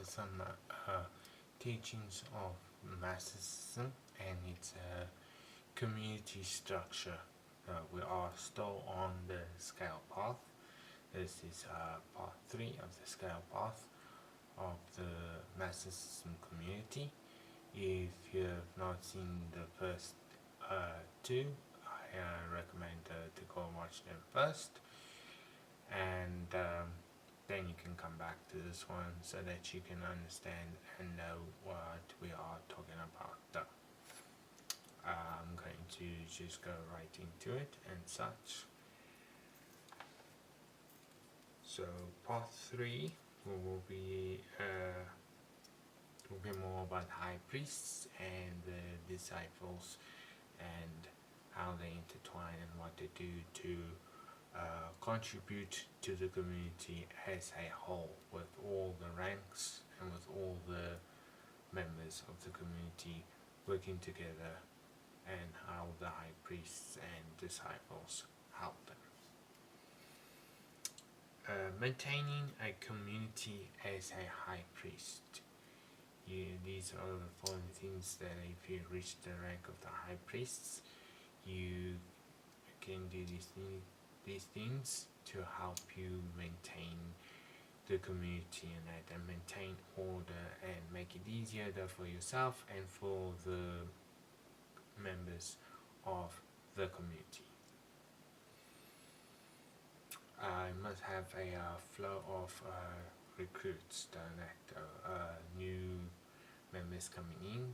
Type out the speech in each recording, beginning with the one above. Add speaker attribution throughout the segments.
Speaker 1: some teachings of Marxism and its community structure. We are still on the scale path. This is part 3 of the scale path of the Marxism community. If you have not seen the first two, I recommend to go and watch them first, and then you can come back to this one so that you can understand and know what we are talking about. I'm going to just go right into it and such. So part 3 will be more about high priests and the disciples and how they intertwine and what they do to contribute to the community as a whole, with all the ranks and with all the members of the community working together, and how the high priests and disciples help them. Maintaining a community as a high priest. These are the following things that if you reach the rank of the high priests, you can do these things to help you maintain the community and maintain order and make it easier for yourself and for the members of the community. I must have a flow of recruits, new members coming in,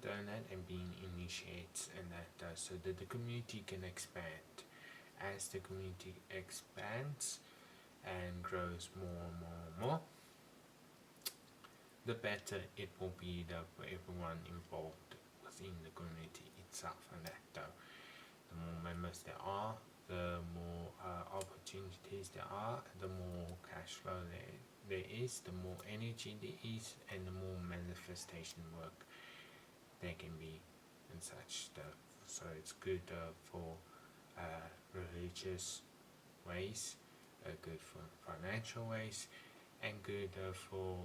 Speaker 1: and being initiates, and that so that the community can expand. As the community expands and grows more and more and more, the better it will be for everyone involved within the community itself, and that the more members there are, the more opportunities there are, the more cash flow there is, the more energy there is, and the more manifestation work there can be and such stuff. So it's good for religious ways, good for financial ways, and good for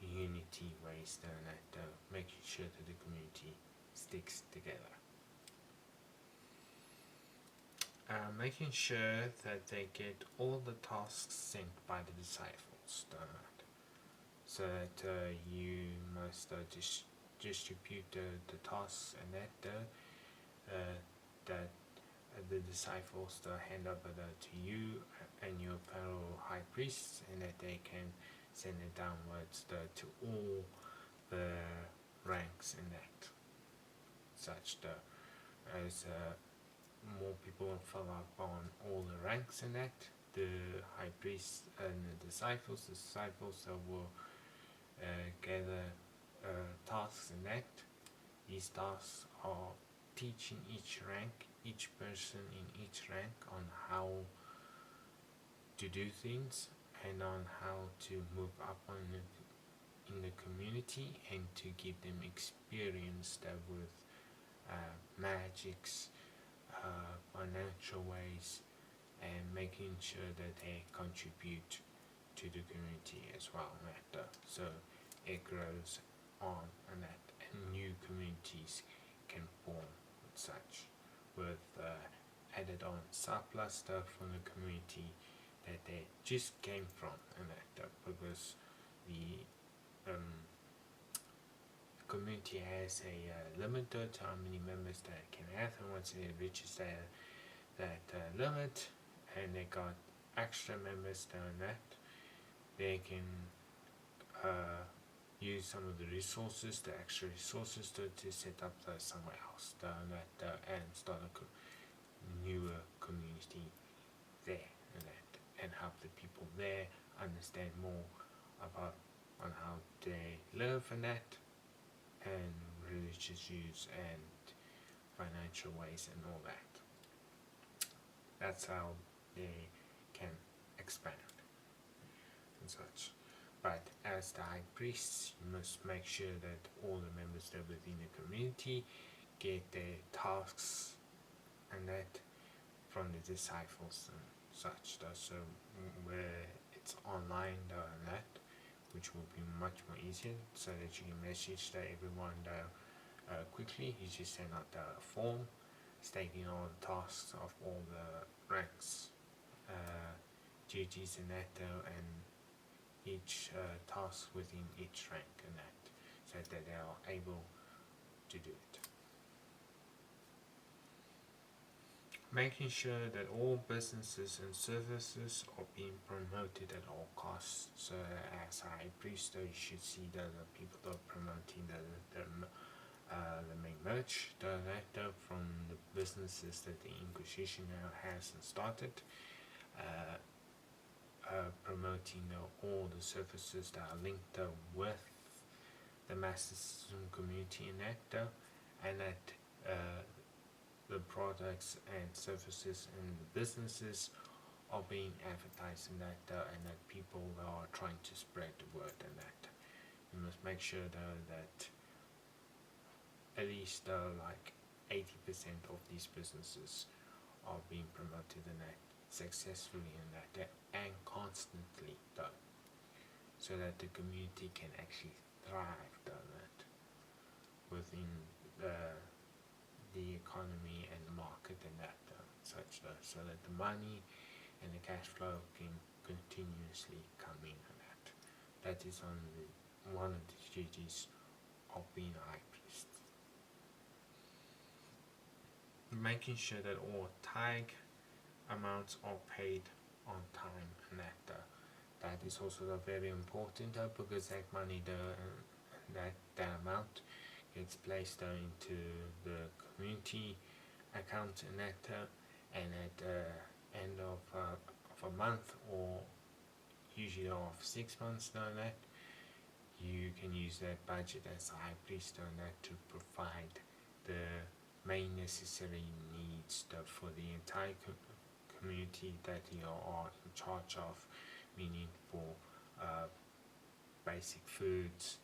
Speaker 1: unity ways, that making sure that the community sticks together. Making sure that they get all the tasks sent by the disciples, so that you must distribute the tasks, and that the disciples hand over to you and your fellow high priests, and that they can send it downwards to all the ranks, and that such as more people fill up on all the ranks, and that the high priests and the disciples will gather tasks, and that these tasks are teaching each person in each rank on how to do things and on how to move up in the community, and to give them experience with magics, financial ways, and making sure that they contribute to the community as well, so it grows on, and new communities can form with such, with added on surplus stuff from the community that they just came from, and because the community has a limit to how many members that it can have, and once it reaches that limit and they got extra members down that, they can use some of the resources, the extra resources, to set up somewhere else and start a newer community there, and help the people there understand more about on how they live, and religious use and financial ways and all that. That's how they can expand and such. But as the high priests, you must make sure that all the members that within the community get their tasks and that from the disciples and such. So where it's online and that, which will be much more easier, so that you can message everyone quickly. You just send out the form stating all the tasks of all the ranks, duties and that, and each task within each rank and that, so that they are able to do it. Making sure that all businesses and services are being promoted at all costs. So as high priest, you should see the people that are promoting the main merch from the businesses that the Inquisition now has started, promoting all the services that are linked with the Masticism community in that, and that the products and services and the businesses are being advertised in that, and that people are trying to spread the word in that. You must make sure though that at least like 80% of these businesses are being promoted in that successfully in that and constantly though, so that the community can actually thrive though that within the economy and the market and that such though, so that the money and the cash flow can continuously come in and that. That is one of the duties of being a high priest. Making sure that all tithe amounts are paid on time and that is also very important because that money that amount gets placed into the community account and and at the end of a month, or usually of 6 months that you can use that budget as a high priest to provide the main necessary needs for the entire community that you are in charge of, meaning for basic foods,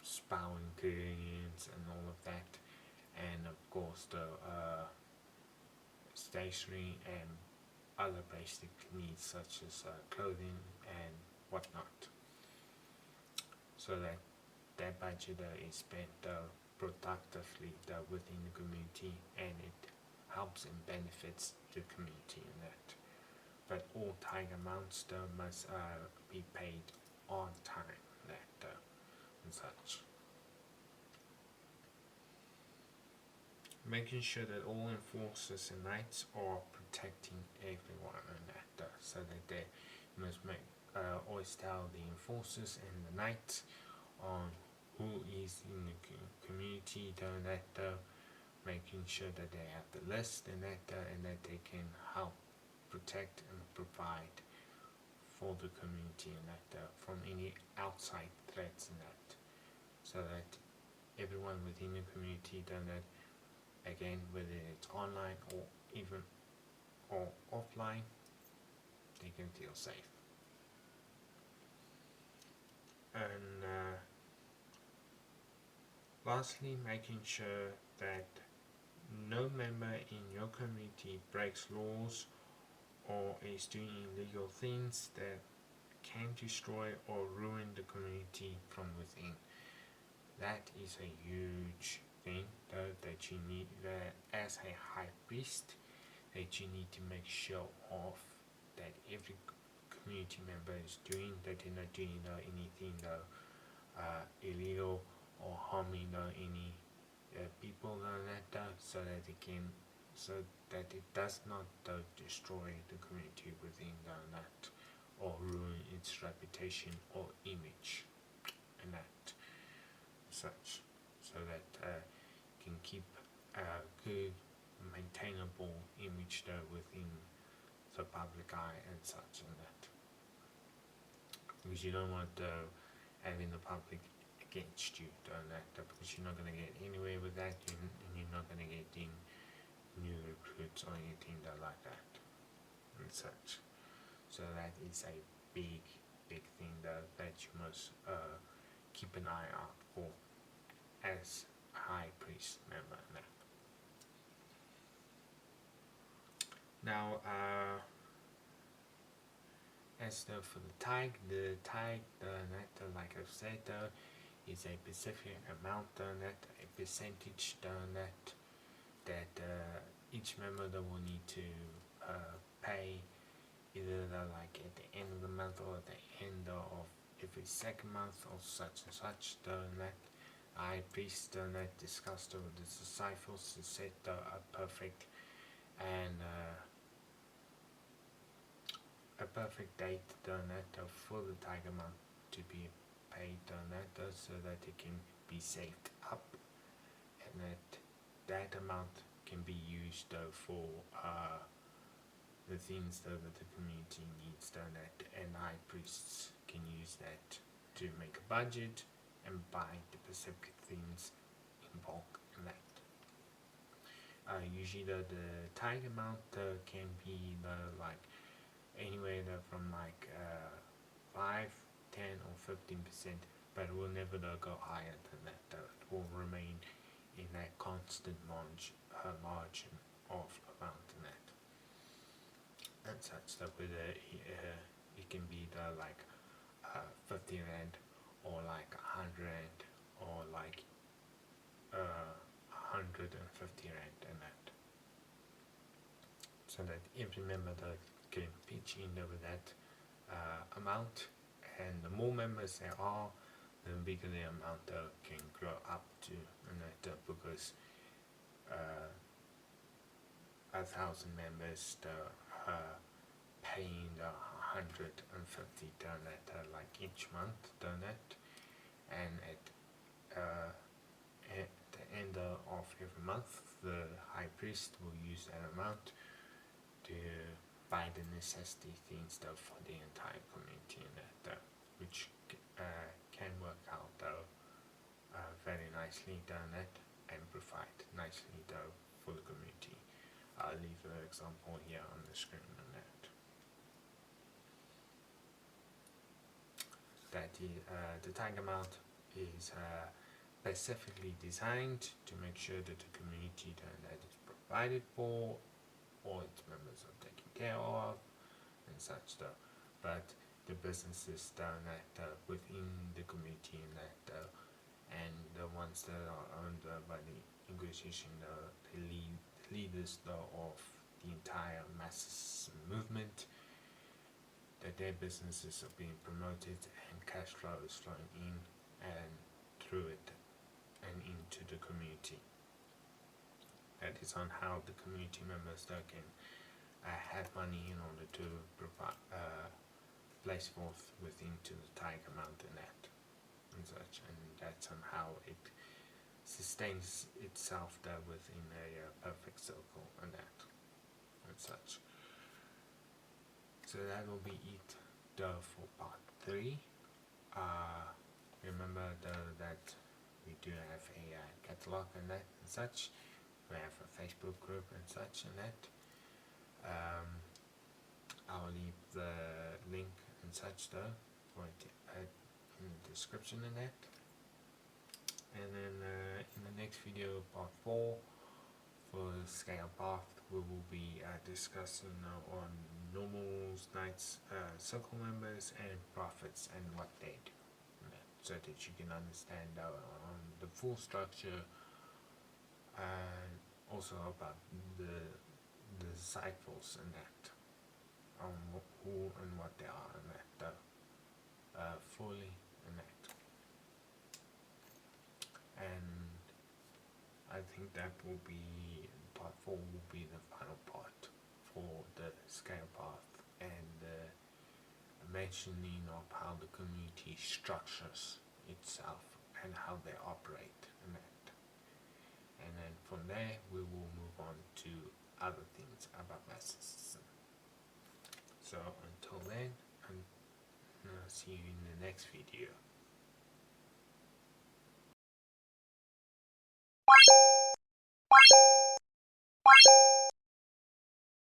Speaker 1: spa ingredients and all of that, and of course the stationery and other basic needs such as clothing and whatnot, so that that budget is spent productively within the community, and it helps and benefits the community in that. But all tithe amounts must be paid on time and such. Making sure that all enforcers and knights are protecting everyone and that, so that they must always tell the enforcers and the knights on who is in the community making sure that they have the list and that they can help protect and provide for the community and that from any outside threats and that, so that everyone within the community that, again, whether it's online or even or offline, they can feel safe. And lastly, making sure that no member in your community breaks laws or is doing illegal things that can destroy or ruin the community from within. That is a huge thing that you need, as a high priest, that you need to make sure of, that every community member is doing, that they're not doing anything illegal or harming any people so that it does not destroy the community within that, or ruin its reputation or image and that such, so that can keep a good maintainable image within the public eye and such and that, because you don't want having the public against you because you're not going to get anywhere with that, and you're not going to get in new recruits or anything like that and such. So that is a big thing that you must keep an eye out for as a high priest member. Now As for the tag, like I've said, is a specific amount a percentage that each member will need to pay either like at the end of the month or at the end of every second month or such and such. High priest discussed with the disciples to set a perfect and a perfect date for the tiger month to be paid so that it can be saved up, and that amount can be used for the things that the community needs and high priests can use that to make a budget and buy the specific things in bulk and that. Usually the tag amount can be like anywhere from like 5, 10 or 15%, but it will never go higher than that. It will remain in that constant margin of amount in that. And such that whether it can be like 50 rand or like 100 rand or like 150 rand and that, so that every member that can pitch in with that amount, and the more members there are, the bigger the amount can grow up to, and that because 1,000 members paying the 150 donut like each month donut, and at the end of every month the high priest will use that amount to buy the necessity things for the entire community, and that which can work out very nicely and provide nicely for the community. I'll leave the example here on the screen on that. The tag amount is specifically designed to make sure that the community that is provided for, all its members are taken care of and such stuff. But the businesses that within the community and the ones that are owned by the Inquisition, the leaders of the entire masses movement, that their businesses are being promoted and cash flow is flowing in and through it and into the community. That is on how the community members can have money in order to provide place forth within to the tiger amount and that and such, and that's on how it sustains itself within a perfect circle and that and such. So that will be it for part 3. Remember that we do have a catalog and that and such. We have a Facebook group and such and that. I'll leave the link and such for it in the description and that. And then in the next video, part 4, for Scale Path, we will be discussing on normals, knights, circle members, and prophets and what they do, so that you can understand the full structure, and also about the disciples and that, who and what they are and that, fully and that. And I think that will be part 4 will be the final part for the Scale Path and the mentioning of how the community structures itself and how they operate and that. And then from there we will move on to other things about mysticism. So until then, and see you in the next video.